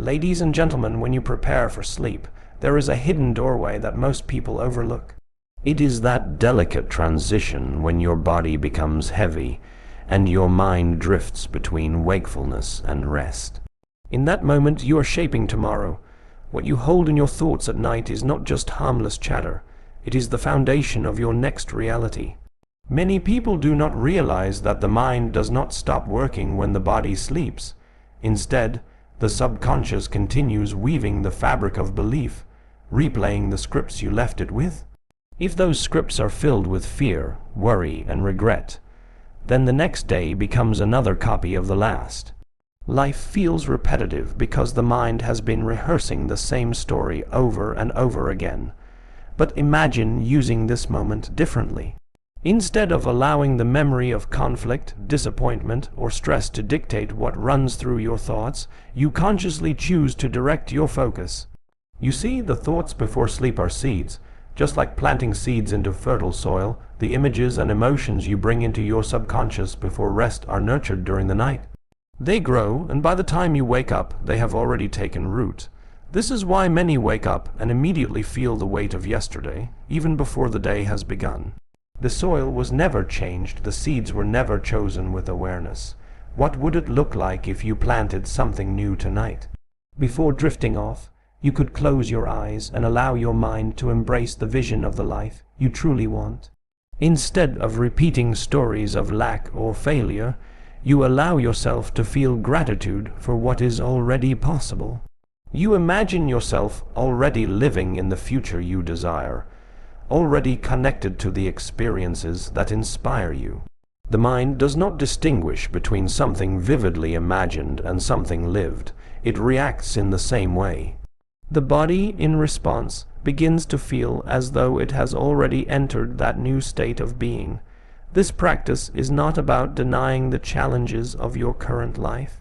Ladies and gentlemen, when you prepare for sleep, there is a hidden doorway that most people overlook. It is that delicate transition when your body becomes heavy and your mind drifts between wakefulness and rest. In that moment, you are shaping tomorrow. What you hold in your thoughts at night is not just harmless chatter. It is the foundation of your next reality. Many people do not realize that the mind does not stop working when the body sleeps. Instead, the subconscious continues weaving the fabric of belief, replaying the scripts you left it with. If those scripts are filled with fear, worry, and regret, then the next day becomes another copy of the last. Life feels repetitive because the mind has been rehearsing the same story over and over again. But imagine using this moment differently. Instead of allowing the memory of conflict, disappointment, or stress to dictate what runs through your thoughts, you consciously choose to direct your focus. You see, the thoughts before sleep are seeds. Just like planting seeds into fertile soil, the images and emotions you bring into your subconscious before rest are nurtured during the night. They grow, and by the time you wake up, they have already taken root. This is why many wake up and immediately feel the weight of yesterday, even before the day has begun. The soil was never changed, the seeds were never chosen with awareness. What would it look like if you planted something new tonight? Before drifting off, you could close your eyes and allow your mind to embrace the vision of the life you truly want. Instead of repeating stories of lack or failure, you allow yourself to feel gratitude for what is already possible. You imagine yourself already living in the future you desire, already connected to the experiences that inspire you. The mind does not distinguish between something vividly imagined and something lived. It reacts in the same way. The body, in response, begins to feel as though it has already entered that new state of being. This practice is not about denying the challenges of your current life.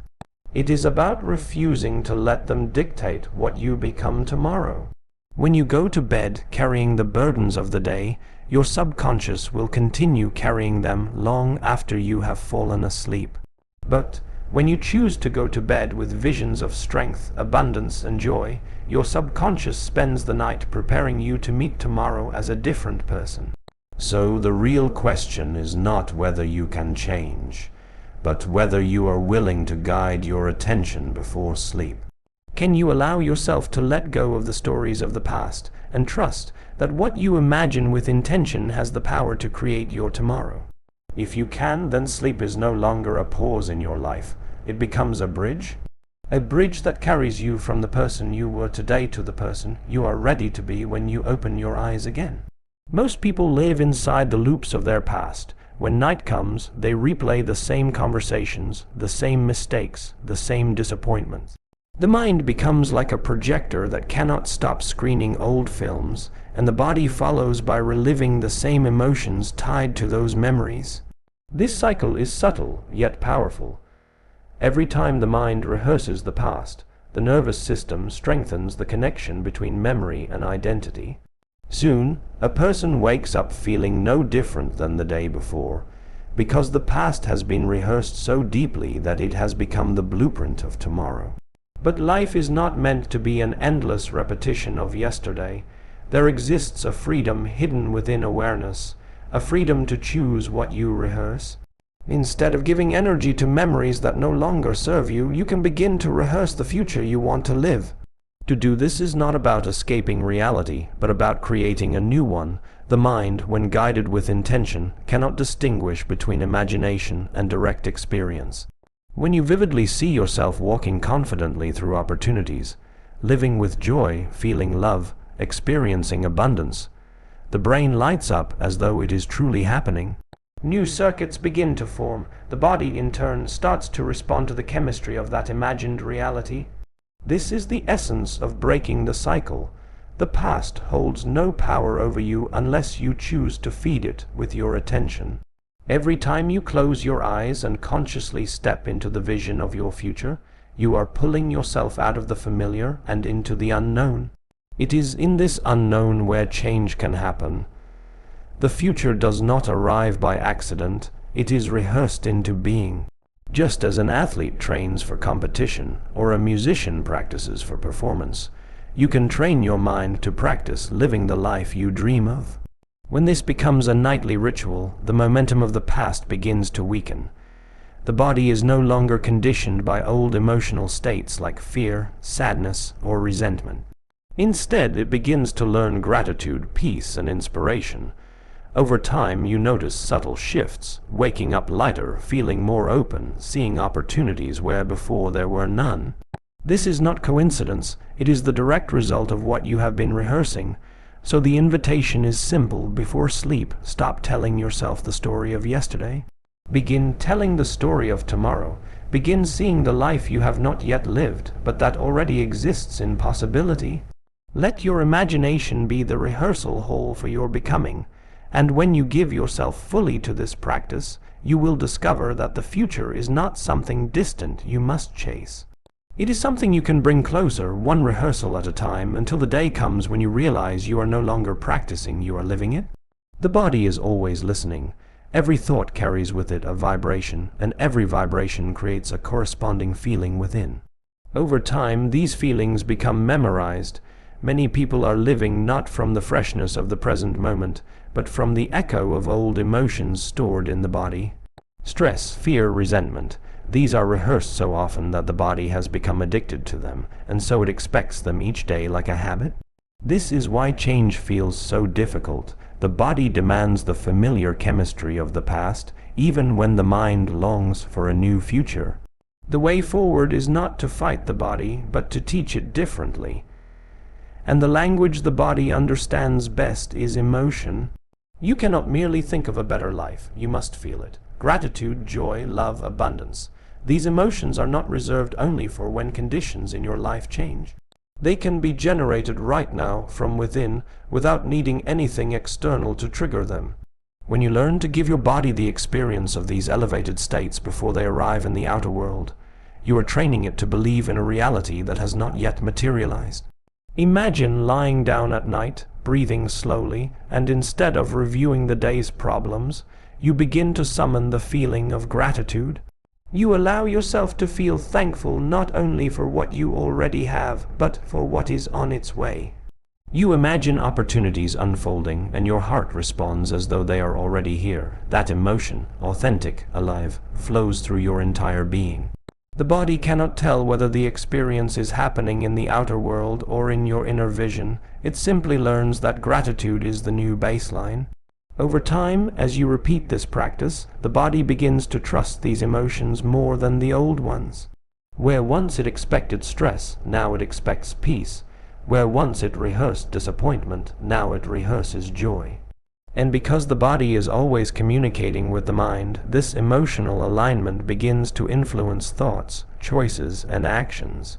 It is about refusing to let them dictate what you become tomorrow. When you go to bed carrying the burdens of the day, your subconscious will continue carrying them long after you have fallen asleep. But when you choose to go to bed with visions of strength, abundance, and joy, your subconscious spends the night preparing you to meet tomorrow as a different person. So the real question is not whether you can change, but whether you are willing to guide your attention before sleep. Can you allow yourself to let go of the stories of the past and trust that what you imagine with intention has the power to create your tomorrow? If you can, then sleep is no longer a pause in your life. It becomes a bridge that carries you from the person you were today to the person you are ready to be when you open your eyes again. Most people live inside the loops of their past. When night comes, they replay the same conversations, the same mistakes, the same disappointments. The mind becomes like a projector that cannot stop screening old films, and the body follows by reliving the same emotions tied to those memories. This cycle is subtle, yet powerful. Every time the mind rehearses the past, the nervous system strengthens the connection between memory and identity. Soon, a person wakes up feeling no different than the day before, because the past has been rehearsed so deeply that it has become the blueprint of tomorrow. But life is not meant to be an endless repetition of yesterday. There exists a freedom hidden within awareness, a freedom to choose what you rehearse. Instead of giving energy to memories that no longer serve you, you can begin to rehearse the future you want to live. To do this is not about escaping reality, but about creating a new one. The mind, when guided with intention, cannot distinguish between imagination and direct experience. When you vividly see yourself walking confidently through opportunities, living with joy, feeling love, experiencing abundance, the brain lights up as though it is truly happening. New circuits begin to form. The body, in turn, starts to respond to the chemistry of that imagined reality. This is the essence of breaking the cycle. The past holds no power over you unless you choose to feed it with your attention. Every time you close your eyes and consciously step into the vision of your future, you are pulling yourself out of the familiar and into the unknown. It is in this unknown where change can happen. The future does not arrive by accident, it is rehearsed into being. Just as an athlete trains for competition or a musician practices for performance, you can train your mind to practice living the life you dream of. When this becomes a nightly ritual, the momentum of the past begins to weaken. The body is no longer conditioned by old emotional states like fear, sadness, or resentment. Instead, it begins to learn gratitude, peace, and inspiration. Over time, you notice subtle shifts, waking up lighter, feeling more open, seeing opportunities where before there were none. This is not coincidence, it is the direct result of what you have been rehearsing. So the invitation is simple: before sleep, stop telling yourself the story of yesterday. Begin telling the story of tomorrow. Begin seeing the life you have not yet lived, but that already exists in possibility. Let your imagination be the rehearsal hall for your becoming. And when you give yourself fully to this practice, you will discover that the future is not something distant you must chase. It is something you can bring closer, one rehearsal at a time, until the day comes when you realize you are no longer practicing, you are living it. The body is always listening. Every thought carries with it a vibration, and every vibration creates a corresponding feeling within. Over time, these feelings become memorized. Many people are living not from the freshness of the present moment, but from the echo of old emotions stored in the body. Stress, fear, resentment. These are rehearsed so often that the body has become addicted to them, and so it expects them each day like a habit. This is why change feels so difficult. The body demands the familiar chemistry of the past, even when the mind longs for a new future. The way forward is not to fight the body, but to teach it differently. And the language the body understands best is emotion. You cannot merely think of a better life, you must feel it. Gratitude, joy, love, abundance. These emotions are not reserved only for when conditions in your life change. They can be generated right now from within without needing anything external to trigger them. When you learn to give your body the experience of these elevated states before they arrive in the outer world, you are training it to believe in a reality that has not yet materialized. Imagine lying down at night, breathing slowly, and instead of reviewing the day's problems, you begin to summon the feeling of gratitude. You allow yourself to feel thankful not only for what you already have, but for what is on its way. You imagine opportunities unfolding, and your heart responds as though they are already here. That emotion, authentic, alive, flows through your entire being. The body cannot tell whether the experience is happening in the outer world or in your inner vision. It simply learns that gratitude is the new baseline. Over time, as you repeat this practice, the body begins to trust these emotions more than the old ones. Where once it expected stress, now it expects peace. Where once it rehearsed disappointment, now it rehearses joy. And because the body is always communicating with the mind, this emotional alignment begins to influence thoughts, choices, and actions.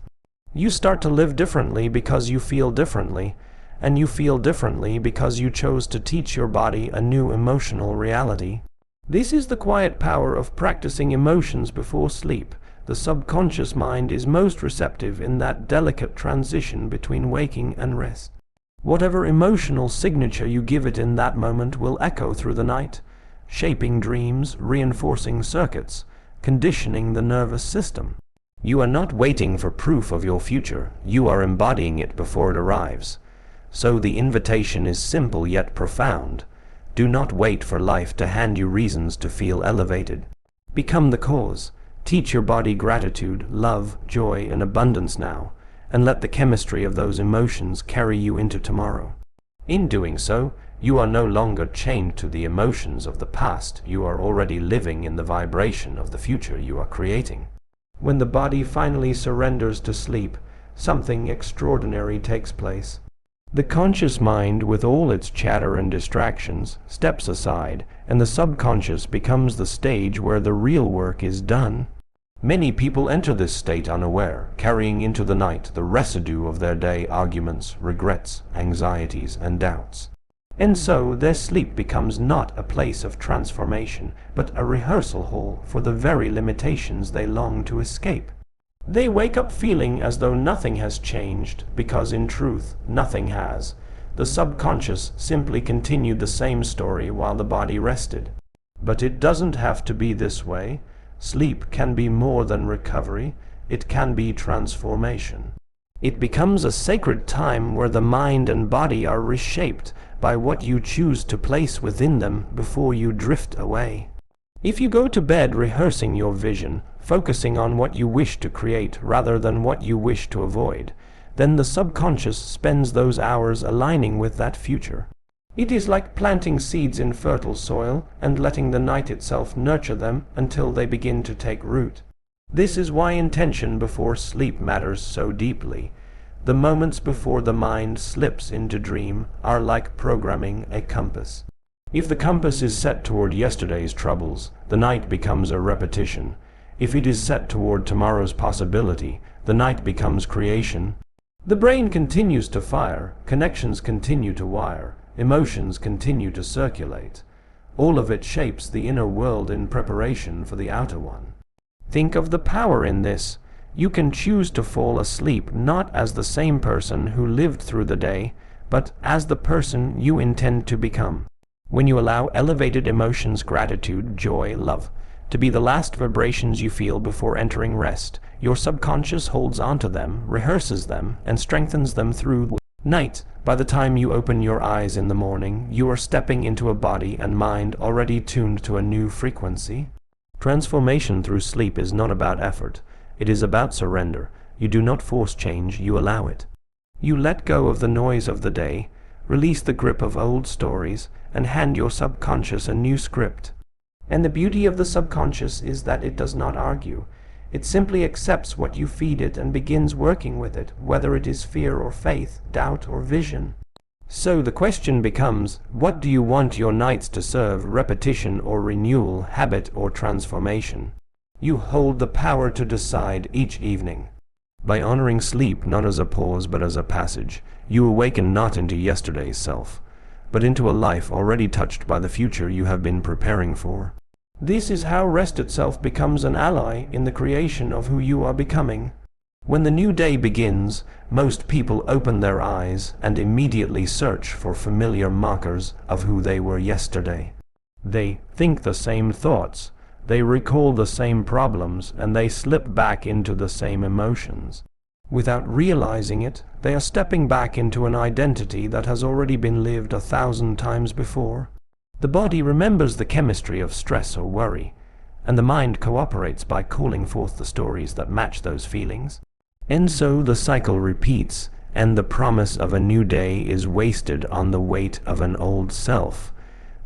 You start to live differently because you feel differently, and you feel differently because you chose to teach your body a new emotional reality. This is the quiet power of practicing emotions before sleep. The subconscious mind is most receptive in that delicate transition between waking and rest. Whatever emotional signature you give it in that moment will echo through the night, shaping dreams, reinforcing circuits, conditioning the nervous system. You are not waiting for proof of your future, you are embodying it before it arrives. So the invitation is simple yet profound. Do not wait for life to hand you reasons to feel elevated. Become the cause. Teach your body gratitude, love, joy, and abundance now, and let the chemistry of those emotions carry you into tomorrow. In doing so, you are no longer chained to the emotions of the past, you are already living in the vibration of the future you are creating. When the body finally surrenders to sleep, something extraordinary takes place. The conscious mind, with all its chatter and distractions, steps aside, and the subconscious becomes the stage where the real work is done. Many people enter this state unaware, carrying into the night the residue of their day arguments, regrets, anxieties, and doubts. And so their sleep becomes not a place of transformation, but a rehearsal hall for the very limitations they long to escape. They wake up feeling as though nothing has changed, because in truth, nothing has. The subconscious simply continued the same story while the body rested. But it doesn't have to be this way. Sleep can be more than recovery, it can be transformation. It becomes a sacred time where the mind and body are reshaped by what you choose to place within them before you drift away. If you go to bed rehearsing your vision, focusing on what you wish to create rather than what you wish to avoid, then the subconscious spends those hours aligning with that future. It is like planting seeds in fertile soil and letting the night itself nurture them until they begin to take root. This is why intention before sleep matters so deeply. The moments before the mind slips into dream are like programming a compass. If the compass is set toward yesterday's troubles, the night becomes a repetition. If it is set toward tomorrow's possibility, the night becomes creation. The brain continues to fire, connections continue to wire, emotions continue to circulate. All of it shapes the inner world in preparation for the outer one. Think of the power in this. You can choose to fall asleep not as the same person who lived through the day, but as the person you intend to become. When you allow elevated emotions, gratitude, joy, love, to be the last vibrations you feel before entering rest, your subconscious holds onto them, rehearses them, and strengthens them through night. By the time you open your eyes in the morning, you are stepping into a body and mind already tuned to a new frequency. Transformation through sleep is not about effort. It is about surrender. You do not force change, you allow it. You let go of the noise of the day, release the grip of old stories, and hand your subconscious a new script. And the beauty of the subconscious is that it does not argue. It simply accepts what you feed it and begins working with it, whether it is fear or faith, doubt or vision. So the question becomes, what do you want your nights to serve, repetition or renewal, habit or transformation? You hold the power to decide each evening. By honoring sleep not as a pause but as a passage, you awaken not into yesterday's self, but into a life already touched by the future you have been preparing for. This is how rest itself becomes an ally in the creation of who you are becoming. When the new day begins, most people open their eyes and immediately search for familiar markers of who they were yesterday. They think the same thoughts, they recall the same problems, and they slip back into the same emotions. Without realizing it, they are stepping back into an identity that has already been lived 1,000 times before. The body remembers the chemistry of stress or worry, and the mind cooperates by calling forth the stories that match those feelings. And so the cycle repeats, and the promise of a new day is wasted on the weight of an old self.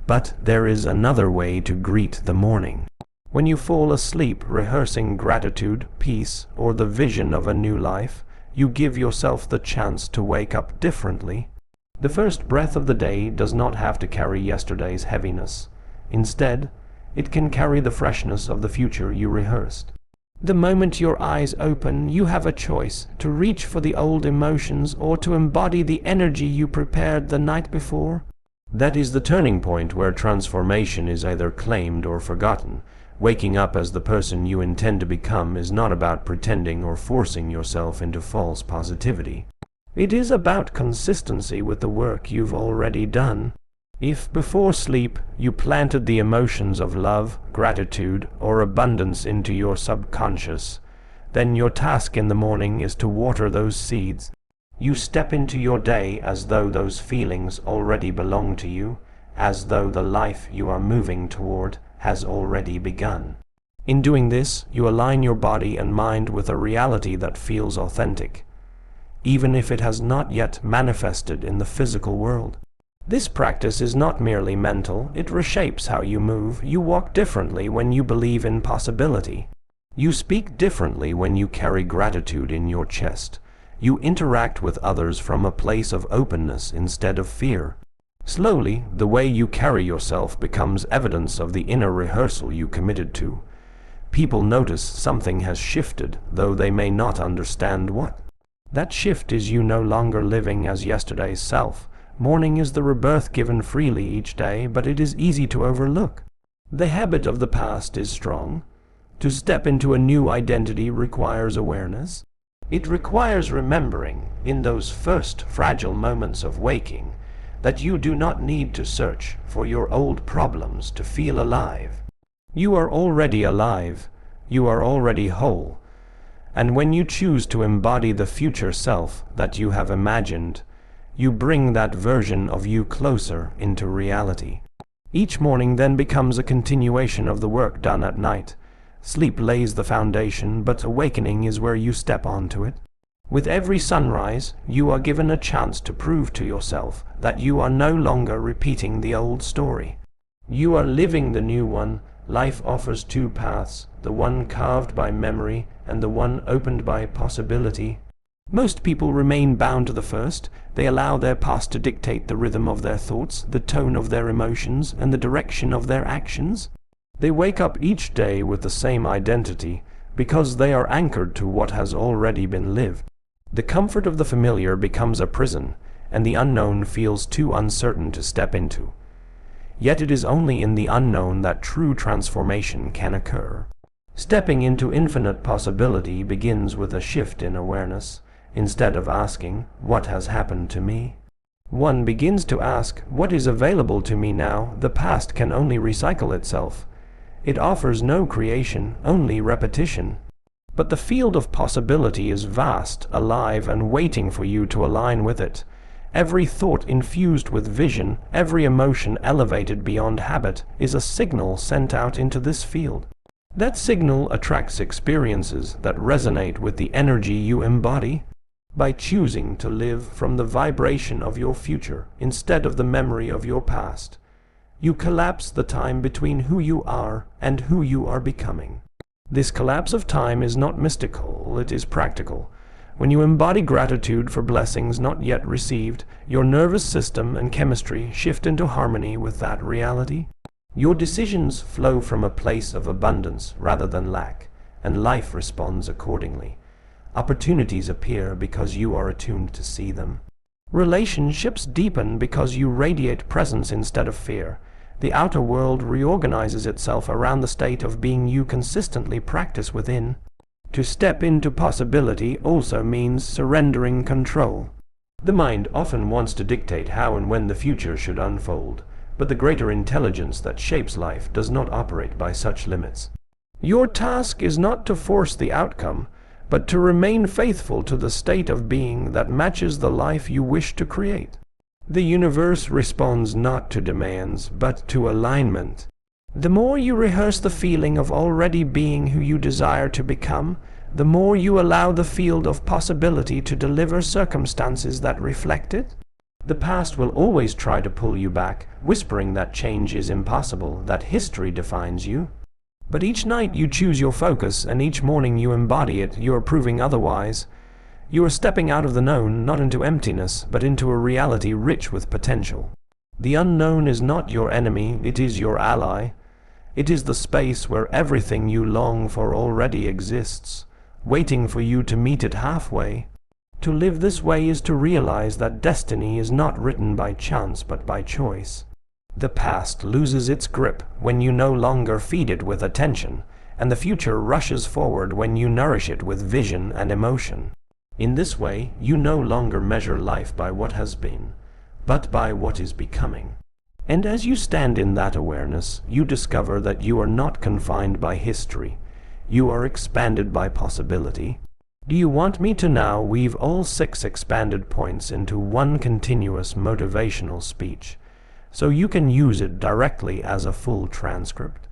But there is another way to greet the morning. When you fall asleep rehearsing gratitude, peace, or the vision of a new life, you give yourself the chance to wake up differently. The first breath of the day does not have to carry yesterday's heaviness. Instead, it can carry the freshness of the future you rehearsed. The moment your eyes open, you have a choice to reach for the old emotions or to embody the energy you prepared the night before. That is the turning point where transformation is either claimed or forgotten. Waking up as the person you intend to become is not about pretending or forcing yourself into false positivity. It is about consistency with the work you've already done. If before sleep you planted the emotions of love, gratitude, or abundance into your subconscious, then your task in the morning is to water those seeds. You step into your day as though those feelings already belong to you, as though the life you are moving toward has already begun. In doing this, you align your body and mind with a reality that feels authentic, even if it has not yet manifested in the physical world. This practice is not merely mental, it reshapes how you move. You walk differently when you believe in possibility. You speak differently when you carry gratitude in your chest. You interact with others from a place of openness instead of fear. Slowly, the way you carry yourself becomes evidence of the inner rehearsal you committed to. People notice something has shifted, though they may not understand what. That shift is you no longer living as yesterday's self. Morning is the rebirth given freely each day, but it is easy to overlook. The habit of the past is strong. To step into a new identity requires awareness. It requires remembering, in those first fragile moments of waking, that you do not need to search for your old problems to feel alive. You are already alive. You are already whole. And when you choose to embody the future self that you have imagined, you bring that version of you closer into reality. Each morning then becomes a continuation of the work done at night. Sleep lays the foundation, but awakening is where you step onto it. With every sunrise, you are given a chance to prove to yourself that you are no longer repeating the old story. You are living the new one. Life offers two paths, the one carved by memory and the one opened by possibility. Most people remain bound to the first. They allow their past to dictate the rhythm of their thoughts, the tone of their emotions, and the direction of their actions. They wake up each day with the same identity because they are anchored to what has already been lived. The comfort of the familiar becomes a prison, and the unknown feels too uncertain to step into. Yet it is only in the unknown that true transformation can occur. Stepping into infinite possibility begins with a shift in awareness. Instead of asking, "What has happened to me?" one begins to ask, "What is available to me now?" The past can only recycle itself. It offers no creation, only repetition. But the field of possibility is vast, alive, and waiting for you to align with it. Every thought infused with vision, every emotion elevated beyond habit, is a signal sent out into this field. That signal attracts experiences that resonate with the energy you embody. By choosing to live from the vibration of your future instead of the memory of your past, you collapse the time between who you are and who you are becoming. This collapse of time is not mystical, it is practical. When you embody gratitude for blessings not yet received, your nervous system and chemistry shift into harmony with that reality. Your decisions flow from a place of abundance rather than lack, and life responds accordingly. Opportunities appear because you are attuned to see them. Relationships deepen because you radiate presence instead of fear. The outer world reorganizes itself around the state of being you consistently practice within. To step into possibility also means surrendering control. The mind often wants to dictate how and when the future should unfold, but the greater intelligence that shapes life does not operate by such limits. Your task is not to force the outcome, but to remain faithful to the state of being that matches the life you wish to create. The universe responds not to demands, but to alignment. The more you rehearse the feeling of already being who you desire to become, the more you allow the field of possibility to deliver circumstances that reflect it. The past will always try to pull you back, whispering that change is impossible, that history defines you. But each night you choose your focus, and each morning you embody it, you are proving otherwise. You are stepping out of the known, not into emptiness, but into a reality rich with potential. The unknown is not your enemy, it is your ally. It is the space where everything you long for already exists, waiting for you to meet it halfway. To live this way is to realize that destiny is not written by chance but by choice. The past loses its grip when you no longer feed it with attention, and the future rushes forward when you nourish it with vision and emotion. In this way, you no longer measure life by what has been, but by what is becoming. And as you stand in that awareness, you discover that you are not confined by history. You are expanded by possibility. Do you want me to now weave all 6 expanded points into one continuous motivational speech, so you can use it directly as a full transcript?